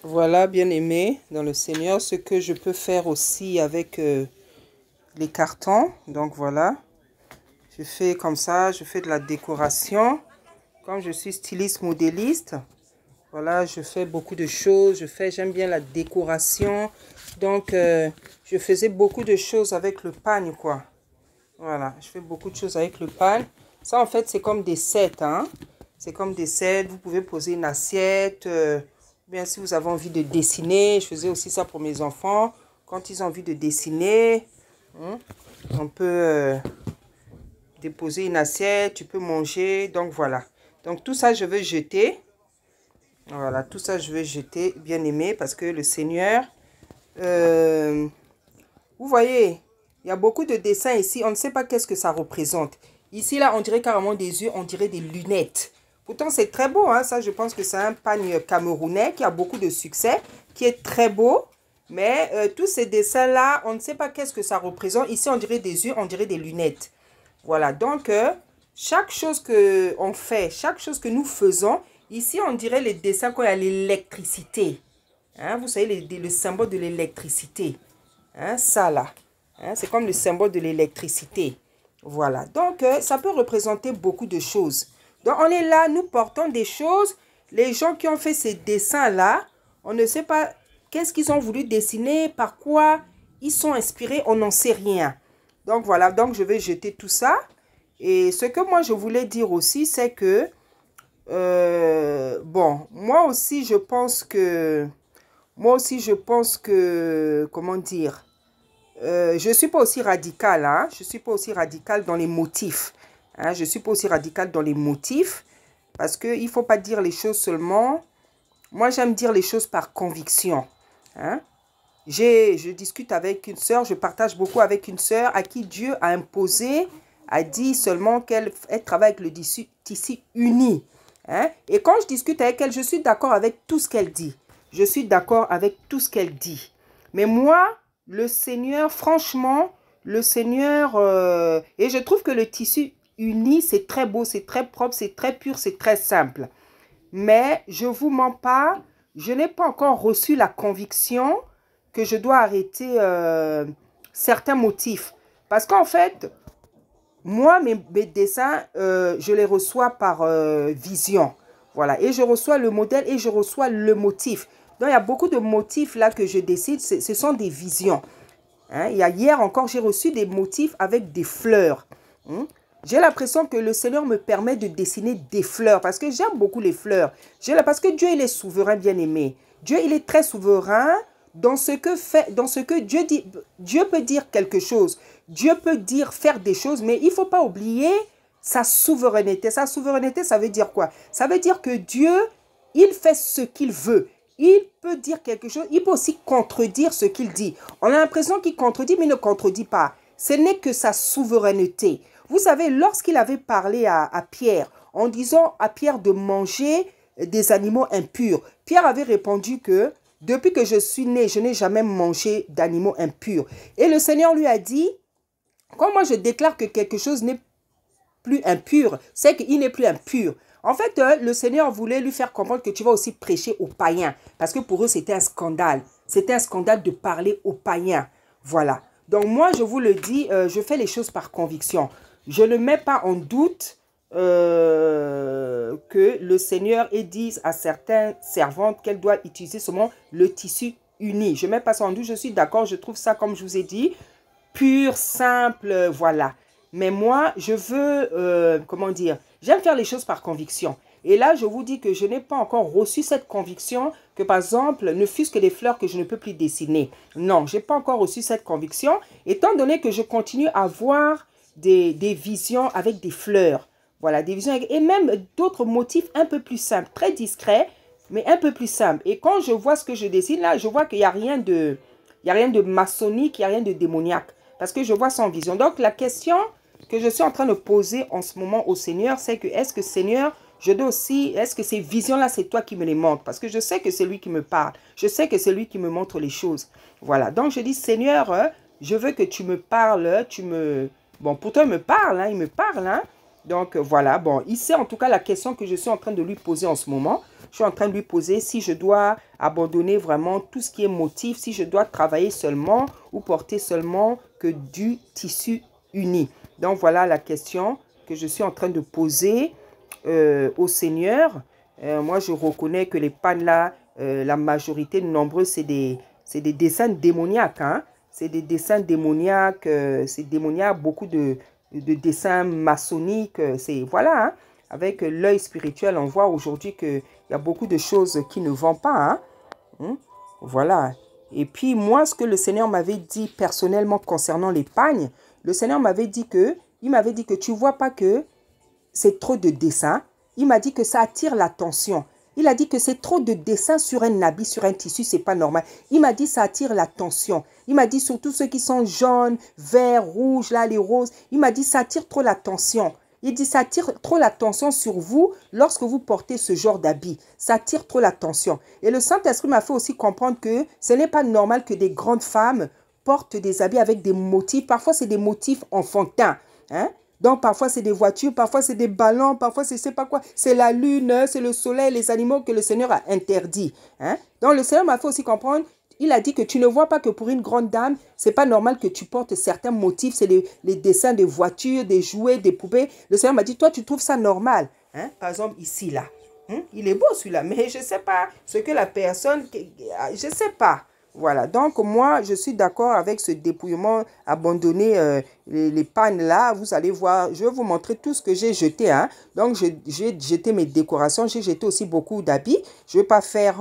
Voilà, bien-aimé dans le Seigneur, ce que je peux faire aussi avec les cartons. Donc voilà, je fais comme ça, je fais de la décoration. Comme je suis styliste modéliste, voilà, je fais beaucoup de choses. J'aime bien la décoration. Donc, je faisais beaucoup de choses avec le pagne, quoi. Voilà, je fais beaucoup de choses avec le pagne. Ça, en fait, c'est comme des sets, hein. C'est comme des sets. Vous pouvez poser une assiette. Bien, si vous avez envie de dessiner, je faisais aussi ça pour mes enfants. Quand ils ont envie de dessiner, hein, on peut déposer une assiette, tu peux manger. Donc, voilà. Donc, tout ça, je vais jeter. Voilà, tout ça, je vais jeter, bien aimé, parce que le Seigneur... vous voyez, il y a beaucoup de dessins ici. On ne sait pas qu'est-ce que ça représente. Ici, là, on dirait carrément des yeux, on dirait des lunettes. Pourtant, c'est très beau, hein. Ça, je pense que c'est un pagne camerounais qui a beaucoup de succès, qui est très beau. Mais tous ces dessins-là, on ne sait pas qu'est-ce que ça représente. Ici, on dirait des yeux, on dirait des lunettes. Voilà, donc, chaque chose que on fait, chaque chose que nous faisons, ici, on dirait les dessins quand il y a l'électricité. Hein, vous savez, le symbole de l'électricité. Hein, ça là, hein, c'est comme le symbole de l'électricité. Voilà, donc ça peut représenter beaucoup de choses. Donc on est là, nous portons des choses. Les gens qui ont fait ces dessins-là, on ne sait pas qu'est-ce qu'ils ont voulu dessiner, par quoi ils sont inspirés, on n'en sait rien. Donc voilà, donc je vais jeter tout ça. Et ce que moi je voulais dire aussi, c'est que, bon, moi aussi je pense que, comment dire, je ne suis pas aussi radicale, hein? Je ne suis pas aussi radicale dans les motifs. Hein? Je ne suis pas aussi radicale dans les motifs parce qu'il ne faut pas dire les choses seulement. Moi, j'aime dire les choses par conviction. Hein? Je discute avec une sœur, je partage beaucoup avec une sœur à qui Dieu a imposé, a dit seulement qu'elle travaille avec le tissu uni. Hein? Et quand je discute avec elle, je suis d'accord avec tout ce qu'elle dit. Je suis d'accord avec tout ce qu'elle dit. Mais moi, le Seigneur, franchement, le Seigneur... et je trouve que le tissu uni, c'est très beau, c'est très propre, c'est très pur, c'est très simple. Mais je ne vous mens pas, je n'ai pas encore reçu la conviction que je dois arrêter certains motifs. Parce qu'en fait, moi, mes dessins, je les reçois par vision. Voilà, et je reçois le modèle et je reçois le motif. Donc, il y a beaucoup de motifs là que je décide, ce sont des visions. Hein? Hier encore, j'ai reçu des motifs avec des fleurs. Hein? J'ai l'impression que le Seigneur me permet de dessiner des fleurs parce que j'aime beaucoup les fleurs. Parce que Dieu, il est souverain, bien-aimé. Dieu, il est très souverain dans ce que fait, dans ce que Dieu dit. Dieu peut dire quelque chose. Dieu peut dire, faire des choses, mais il ne faut pas oublier sa souveraineté. Sa souveraineté, ça veut dire quoi? Ça veut dire que Dieu, il fait ce qu'il veut. Il peut dire quelque chose, il peut aussi contredire ce qu'il dit. On a l'impression qu'il contredit, mais il ne contredit pas. Ce n'est que sa souveraineté. Vous savez, lorsqu'il avait parlé à Pierre, en disant à Pierre de manger des animaux impurs, Pierre avait répondu que depuis que je suis né, je n'ai jamais mangé d'animaux impurs. Et le Seigneur lui a dit, quand moi je déclare que quelque chose n'est plus impur, c'est qu'il n'est plus impur. En fait, le Seigneur voulait lui faire comprendre que tu vas aussi prêcher aux païens. Parce que pour eux, c'était un scandale. C'était un scandale de parler aux païens. Voilà. Donc moi, je vous le dis, je fais les choses par conviction. Je ne mets pas en doute que le Seigneur dise à certaines servantes qu'elles doivent utiliser seulement le tissu uni. Je ne mets pas ça en doute, je suis d'accord, je trouve ça, comme je vous ai dit, pur, simple, voilà. Mais moi, je veux, comment dire, j'aime faire les choses par conviction. Et là, je vous dis que je n'ai pas encore reçu cette conviction que, par exemple, ne fût-ce que des fleurs que je ne peux plus dessiner. Non, je n'ai pas encore reçu cette conviction, étant donné que je continue à avoir des visions avec des fleurs. Voilà, des visions avec, et même d'autres motifs un peu plus simples, très discrets, mais un peu plus simples. Et quand je vois ce que je dessine, là, je vois qu'il n'y a rien de... Il n'y a rien de maçonnique, il n'y a rien de démoniaque. Parce que je vois son vision. Donc, la question que je suis en train de poser en ce moment au Seigneur, c'est que est-ce que Seigneur, je dois aussi, est-ce que ces visions-là, c'est toi qui me les montres? Parce que je sais que c'est lui qui me parle. Je sais que c'est lui qui me montre les choses. Voilà. Donc, je dis, Seigneur, je veux que tu me parles, Bon, pourtant, il me parle, hein, Donc, voilà. Bon, il sait en tout cas la question que je suis en train de lui poser en ce moment. Je suis en train de lui poser si je dois abandonner vraiment tout ce qui est motif, si je dois travailler seulement ou porter seulement que du tissu uni. Donc, voilà la question que je suis en train de poser au Seigneur. Moi, je reconnais que les pannes là, la majorité nombreux, c'est des dessins démoniaques. Hein? C'est des dessins démoniaques, c'est démoniaque, beaucoup de dessins maçonniques. C'est voilà, hein? Avec l'œil spirituel, on voit aujourd'hui qu'il y a beaucoup de choses qui ne vont pas. Hein? Voilà. Et puis moi, ce que le Seigneur m'avait dit personnellement concernant les pagnes, le Seigneur m'avait dit que, il m'avait dit que tu vois pas que c'est trop de dessins. Il m'a dit que ça attire l'attention. Il a dit que c'est trop de dessins sur un habit, sur un tissu, c'est pas normal. Il m'a dit ça attire l'attention. Il m'a dit surtout ceux qui sont jaunes, verts, rouges, là, les roses. Il m'a dit ça attire trop l'attention. Il dit ça attire trop l'attention sur vous lorsque vous portez ce genre d'habit. Ça attire trop l'attention. Et le Saint-Esprit m'a fait aussi comprendre que ce n'est pas normal que des grandes femmes portent des habits avec des motifs. Parfois, c'est des motifs enfantins. Hein? Donc, parfois, c'est des voitures, parfois, c'est des ballons, parfois, c'est je sais pas quoi. C'est la lune, c'est le soleil, les animaux que le Seigneur a interdits. Hein? Donc, le Seigneur m'a fait aussi comprendre, il a dit que tu ne vois pas que pour une grande dame, c'est pas normal que tu portes certains motifs, c'est les dessins de voitures, des jouets, des poupées. Le Seigneur m'a dit, toi, tu trouves ça normal. Hein? Par exemple, ici, là. Il est beau, celui-là, mais je sais pas ce que la personne, je sais pas. Voilà, donc moi, je suis d'accord avec ce dépouillement, abandonner les pannes là. Vous allez voir, je vais vous montrer tout ce que j'ai jeté. Hein. Donc, j'ai jeté mes décorations, j'ai jeté aussi beaucoup d'habits. Je ne vais pas faire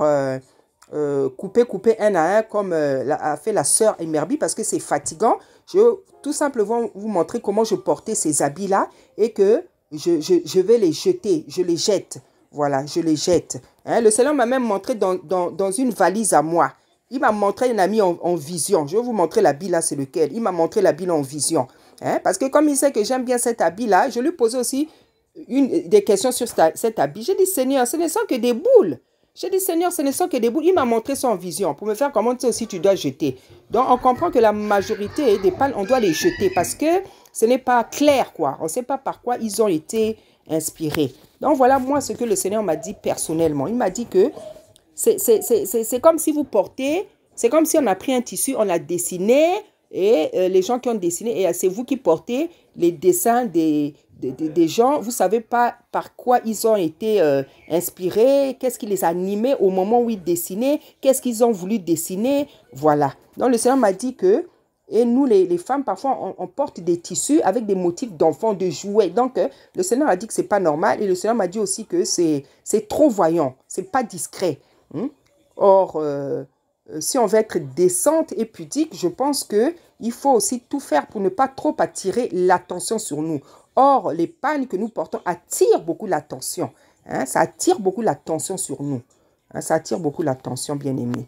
couper un à un comme a fait la sœur Emerbi parce que c'est fatigant. Je vais tout simplement vous montrer comment je portais ces habits-là et que je vais les jeter, je les jette. Voilà, je les jette. Hein. Le Seigneur m'a même montré dans une valise à moi. Il m'a montré un ami en vision. Je vais vous montrer l'habit là, c'est lequel. Il m'a montré l'habit en vision. Hein? Parce que comme il sait que j'aime bien cet habit là, je lui posais aussi des questions sur cet habit. J'ai dit, Seigneur, ce ne sont que des boules. J'ai dit, Seigneur, ce ne sont que des boules. Il m'a montré ça en vision pour me faire comment tu sais aussi tu dois jeter. Donc, on comprend que la majorité des pannes, on doit les jeter parce que ce n'est pas clair, quoi. On ne sait pas par quoi ils ont été inspirés. Donc, voilà, moi, ce que le Seigneur m'a dit personnellement. Il m'a dit que c'est comme si vous portez, c'est comme si on a pris un tissu, on l'a dessiné et les gens qui ont dessiné, et c'est vous qui portez les dessins des gens. Vous ne savez pas par quoi ils ont été inspirés, qu'est-ce qui les a animés au moment où ils dessinaient, qu'est-ce qu'ils ont voulu dessiner. Voilà. Donc le Seigneur m'a dit que, et nous les femmes, parfois on porte des tissus avec des motifs d'enfants, de jouets. Donc le Seigneur a dit que ce n'est pas normal et le Seigneur m'a dit aussi que c'est trop voyant, ce n'est pas discret. Or, si on veut être décente et pudique, je pense qu'il faut aussi tout faire pour ne pas trop attirer l'attention sur nous. Or, les pannes que nous portons attirent beaucoup l'attention. Hein? Ça attire beaucoup l'attention sur nous. Hein? Ça attire beaucoup l'attention, bien-aimés.